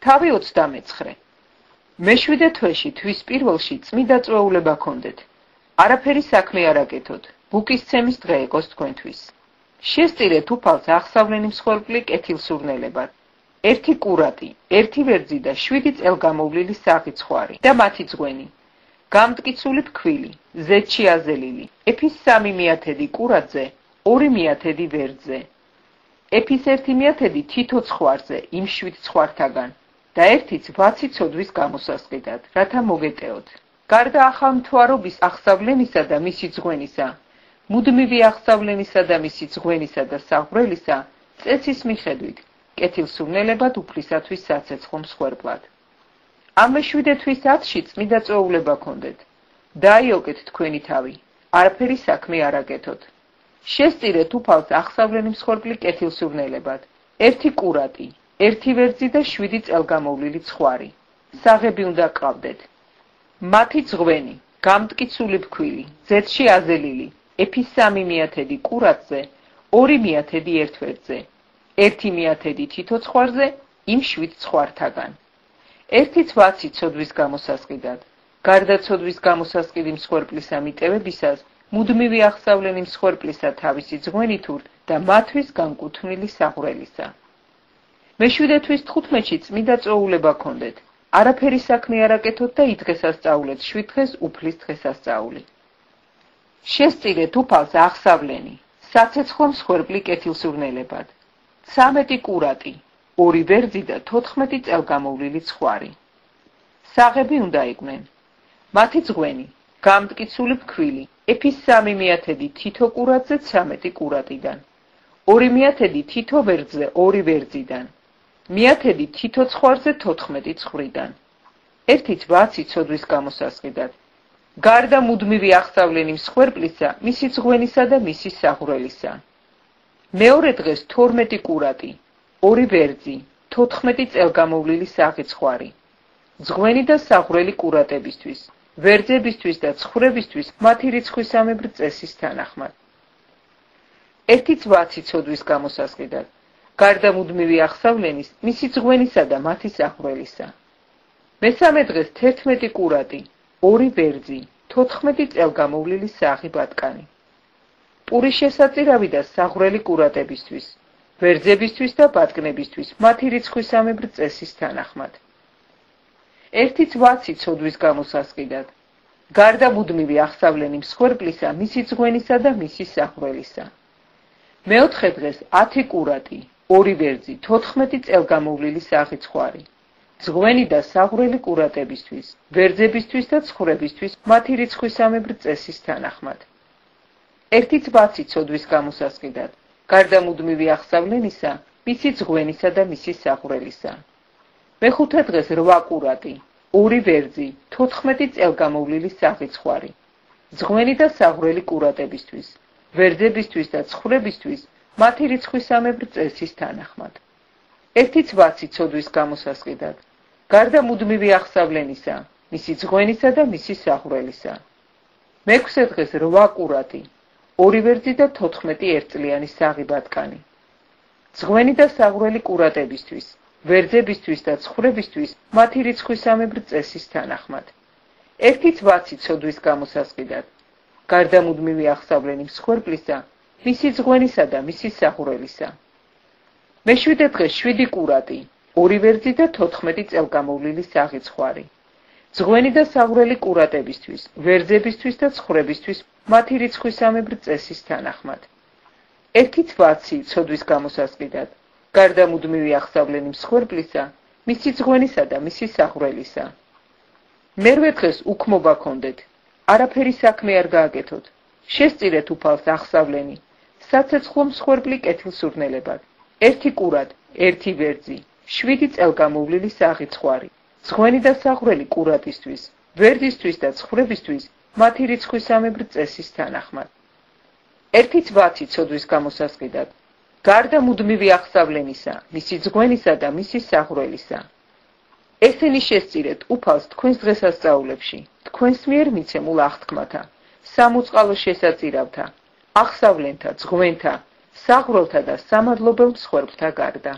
თავი 29. მე-7 თვეში თვის პირველში წმიდა წვეულება გქონდეთ. არაფერი საქმე არ აკეთოთ. ბუკის ცემის დღე იყოს თქვენთვის. შესწირეთ უფალს აღსავლენი მსხვერპლი კეთილსურნელებად. 1 კურატი, 1 ვერძი და 7 წელგამოვლილი საღიცხვარი და მათი ძღვენი. გამტკიცული ფქვილი, ზეთში აზელილი, ეფის 3 მიათედი კურატზე, 2 მიათედი ვერძზე. ეფის 1 მიათედი თითო ცხვარზე, იმ 7 ცხვართაგან და 1-იც 6 ცოდვის გამოსასყიდად, რათა მოგეტეოთ. გარდა ახალმთვარობის აღსავლენისა და მისი ძღვენისა, მუდმივი აღსავლენისა და მისი ძღვენისა და საღვრელისა, წესის მიხედვით, კეთილსურნელებად უფლისათვის საცეცხლო მსხვერპლად. ამ მე-7 თვის 10-ში წმიდა წვეულება გქონდეთ. დაიოკეთ თქვენი თავი, არაფერი საქმე არ აკეთოთ. შესწირეთ უფალს აღსავლენი მსხვერპლი კეთილსურნელებად. 1 კურატი, 1 ვერძი და 7 წელგამოვლილი ცხვარი. საღები უნდა გყავდეთ. მათი ძღვენი, გამტკიცული ფქვილი, ზეთში აზელილი, ეფის 3 მიათედი კურატზე, 2 მიათედი ერთ ვერძზე, 1 მიათედი თითო ცხვარზე, იმ 7 ცხვართაგან. 1-იც 6 ცოდვის გამოსასყიდად. გარდა ცოდვის გამოსასყიდი მსხვერპლისა მიტევებისას, მუდმივი აღსავლენი მსხვერპლისა თავისი ძღვენით და მათთვის განკუთვნილი საღვრელისა. მე-7 თვის 15-ში წმიდა წვეულება გქონდეთ. არაფერი საქმე არ აკეთოთ და იდღესასწაულეთ 7 დღეს უფლის დღესასწაული. შესწირეთ უფალს აღსავლენი, საცეცხლო მსხვერპლი კეთილსურნელებად. 13 კურატი, 2 ვერძი და 14 წელგამოვლილი ცხვარი. საღები უნდა იყვნენ. მათი ძღვენი, გამტკიცული ფქვილი, ეფის 3 მიათედი თითო კურატზე 13 კურატიდან, 2 მიათედი თითო ვერძზე 2 ვერძიდან, მიათედი თითო ცხვარზე 14 ცხვრიდან. 1-იც 6 ცოდვის გამოსასყიდად. გარდა მუდმივი აღსავლენი მსხვერპლისა, მისი ძღვენისა და მისი საღვრელისა. მეორე დღეს 12 კურატი, 2 ვერძი, 14 წელგამოვლილი საღიცხვარი. ძღვენი და საღვრელი კურატებისთვის, ვერძებისთვის და ცხრებისთვის მათი რიცხვისამებრ წესის თანახმად. 1-იც 6 ცოდვის გამოსასყიდად. გარდა მუდმივი აღსავლენის, მისი ძღვენისა და მათი საღვრელისა. მესამე დღეს 11 კურატი, 2 ვერძი, 14 წელგამოვლილი საღი ბატკანი. პურის შესაწირავი და საღვრელი კურატებისთვის, ვერძებისთვის და ბატკნებისთვის მათი რიცხვისამებრ წესის თანახმად. 1-იც 6 ცოდვის გამოსასყიდად. გარდა მუდმივი აღსავლენი მსხვერპლისა, მისი ძღვენისა და მისი საღვრელისა. მეოთხე დღეს 10 კურატი, 2 ვერძი, 14 წელგამოვლილი საღიცხვარი. ძღვენი და საღვრელი კურატებისთვის, ვერძებისთვის და ცხრებისთვის მათი რიცხვისამებრ წესის თანახმად. 1-იც 6 ცოდვის გამოსასყიდად. გარდა მუდმივი აღსავლენისა, მისი ძღვენისა და მისი საღვრელისა. მეხუთე დღეს 8 კურატი, 2 ვერძი, 14 წელგამოვლილი საღიცხვარი. ძღვენი და საღვრელი კურატებისთვის, ვერძებისთვის და ცხრებისთვის მათი რიცხვისამებრ წესის თანახმად. 1-იც 6 ცოდვის გამოსასყიდად. გარდა მუდმივი აღსავლენისა, მისი ძღვენისა და მისი საღვრელისა. მეექვსე დღეს 8 კურატი, 2 ვერძი და 14 ერთწლიანი საღი ბატკანი. ძღვენი და საღვრელი კურატებისთვის, ვერძებისთვის და ცხრებისთვის მათი რიცხვისამებრ წესის თანახმად. 1-იც 6 ცოდვის გამოსასყიდად. გარდა მუდმივი აღსავლენი მსხვერპლისა, მისი ძღვენისა და მისი საღვრელისა. მე-7 დღეს 7 კურატი, 2 ვერძი და 14 წელგამოვლილი საღიცხვარი. ძღვენი და საღვრელი კურატებისთვის, ვერძებისთვის და ცხრებისთვის მათი რიცხვისამებრ წესის თანახმად. 1-იც 6 ცოდვის გამოსასყიდად. გარდა მუდმივი აღსავლენი მსხვერპლისა, მისი ძღვენისა და მისი საღვრელისა. მერვე დღეს უქმობა გქონდეთ. არაფერი საქმე არ გააკეთოთ. შესწირეთ უფალს აღსავლენი, საცეცხლო მსხვერპლი კეთილსურნელებად. 1 კურატ, 1 ვერძი, 7 წელგამოვლილი საღიცხვარი. ძღვენი და საღვრელი კურატისთვის, ვერძისთვის და ცხრებისთვის მათი რიცხვისამებრ წესის თანახმად. 1-იც 6 ცოდვის გამოსასყიდად. გარდა მუდმივი აღსავლენისა, მისი ძღვენისა და მისი საღვრელისა. ესენი შესწირეთ უფალს თქვენს დღესასწაულებში, თქვენს მიერ მიცემულ აღთქმათა, სამოწყალო შესაწირავთა, აღსავლენთა, ძღვენთა, საღვრელთა და სამადლობელ მსხვერპლთა გარდა.